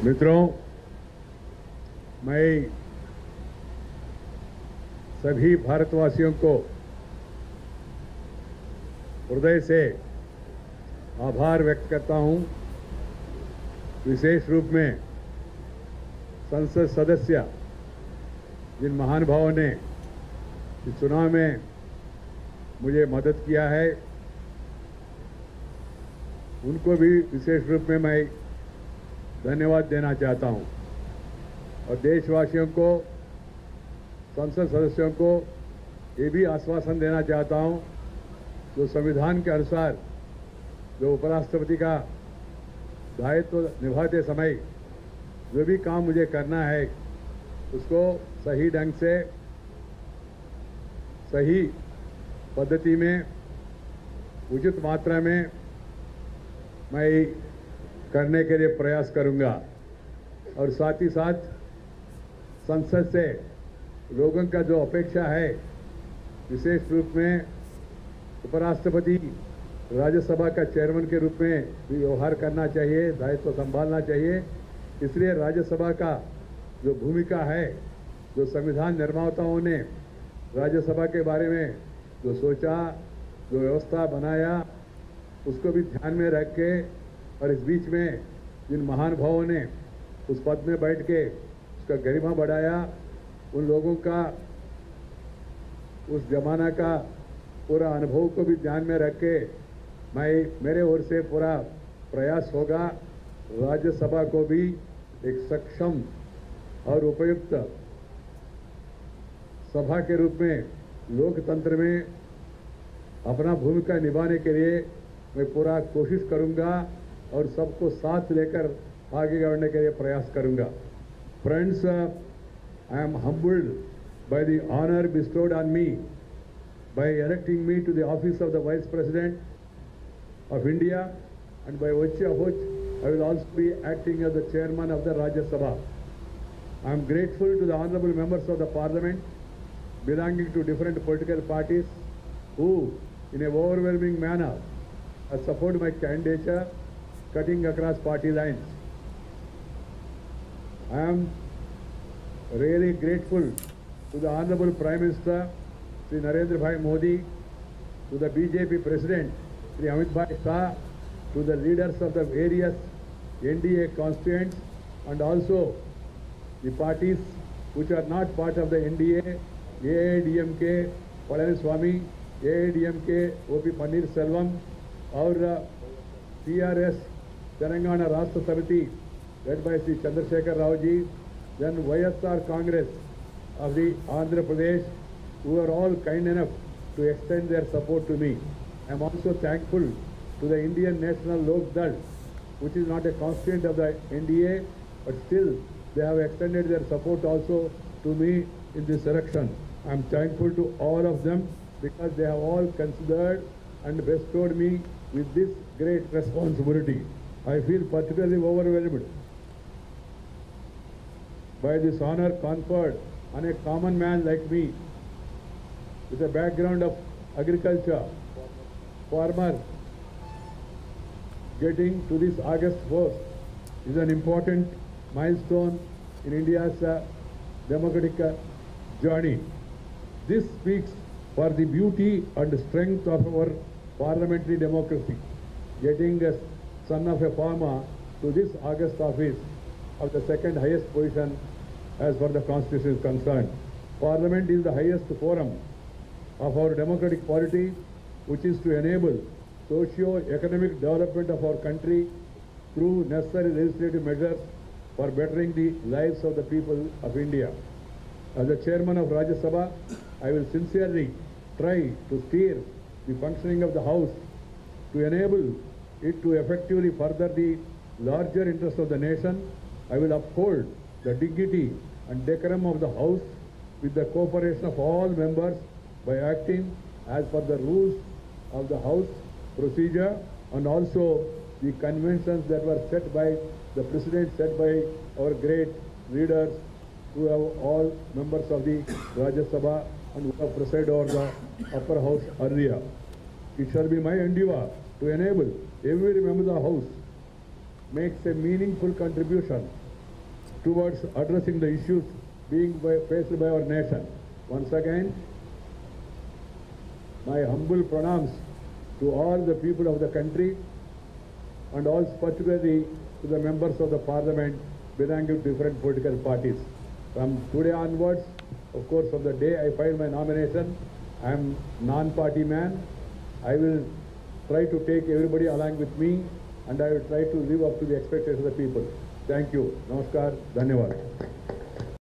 मित्रों, मैं सभी भारतवासियों को हृदय से आभार व्यक्त करता हूं। विशेष रूप में संसद सदस्य जिन महानुभावों ने इस चुनाव में मुझे मदद किया है, उनको भी विशेष रूप में मैं धन्यवाद देना चाहता हूं और देशवासियों को, संसद सदस्यों को ये भी आश्वासन देना चाहता हूं, जो संविधान के अनुसार जो उपराष्ट्रपति का दायित्व निभाते समय जो भी काम मुझे करना है, उसको सही ढंग से, सही पद्धति में, उचित मात्रा में मैं करने के लिए प्रयास करूंगा। और साथ ही साथ संसद से लोगों का जो अपेक्षा है, विशेष रूप में उपराष्ट्रपति राज्यसभा का चेयरमैन के रूप में भी व्यवहार करना चाहिए, दायित्व संभालना चाहिए। इसलिए राज्यसभा का जो भूमिका है, जो संविधान निर्माताओं ने राज्यसभा के बारे में जो सोचा, जो व्यवस्था बनाया, उसको भी ध्यान में रख के, और इस बीच में जिन महानुभावों ने उस पद में बैठ के उसका गरिमा बढ़ाया, उन लोगों का, उस जमाना का पूरा अनुभव को भी ध्यान में रख के मेरे ओर से पूरा प्रयास होगा राज्यसभा को भी एक सक्षम और उपयुक्त सभा के रूप में लोकतंत्र में अपना भूमिका निभाने के लिए मैं पूरा कोशिश करूंगा और सबको साथ लेकर आगे बढ़ने के लिए प्रयास करूंगा। Friends, I am humbled by the honor bestowed on me by electing me to the office of the Vice President of India, and by virtue of which I will also be acting as the Chairman of the Rajya Sabha. I am grateful to the honorable members of the Parliament belonging to different political parties who, in a overwhelming manner, have supported my candidature, cutting across party lines. I am really grateful to the Honorable Prime Minister, Shri Narendra Bhai Modi, to the BJP President, Shri Amit Bhai Shah, to the leaders of the various NDA constituents, and also the parties which are not part of the NDA, AIDMK, Palaniswamy, AIDMK, OP Pannirselvam, or PRS, Telangana Rashtra Samiti, led by Sri Chandrasekhar Rao ji, then YSR Congress of the Andhra Pradesh, who are all kind enough to extend their support to me. I am also thankful to the Indian National Lok Dal, which is not a constituent of the NDA, but still they have extended their support also to me in this election. I am thankful to all of them because they have all considered and bestowed me with this great responsibility. I feel particularly overwhelmed by this honor conferred on a common man like me, with a background of agriculture, farmer. Getting to this August 1st is an important milestone in India's democratic journey. This speaks for the beauty and strength of our parliamentary democracy. Getting a son of a farmer to this August office of the second highest position as far as the Constitution is concerned. Parliament is the highest forum of our democratic polity, which is to enable socio-economic development of our country through necessary legislative measures for bettering the lives of the people of India. As the chairman of Rajya Sabha, I will sincerely try to steer the functioning of the House to enable it to effectively further the larger interests of the nation. I will uphold the dignity and decorum of the House with the cooperation of all members by acting as per the rules of the House procedure and also the conventions that were set by the President, set by our great leaders who have all members of the Rajya Sabha and who have presided over the upper house earlier. It shall be my endeavor to enable every member of the House makes a meaningful contribution towards addressing the issues being faced by our nation. Once again, my humble pranams to all the people of the country and also particularly to the members of the parliament belonging to different political parties. From today onwards, of course, from the day I filed my nomination, I am non-party man. I will try to take everybody along with me and I will try to live up to the expectations of the people. Thank you. Namaskar. Dhanyavad.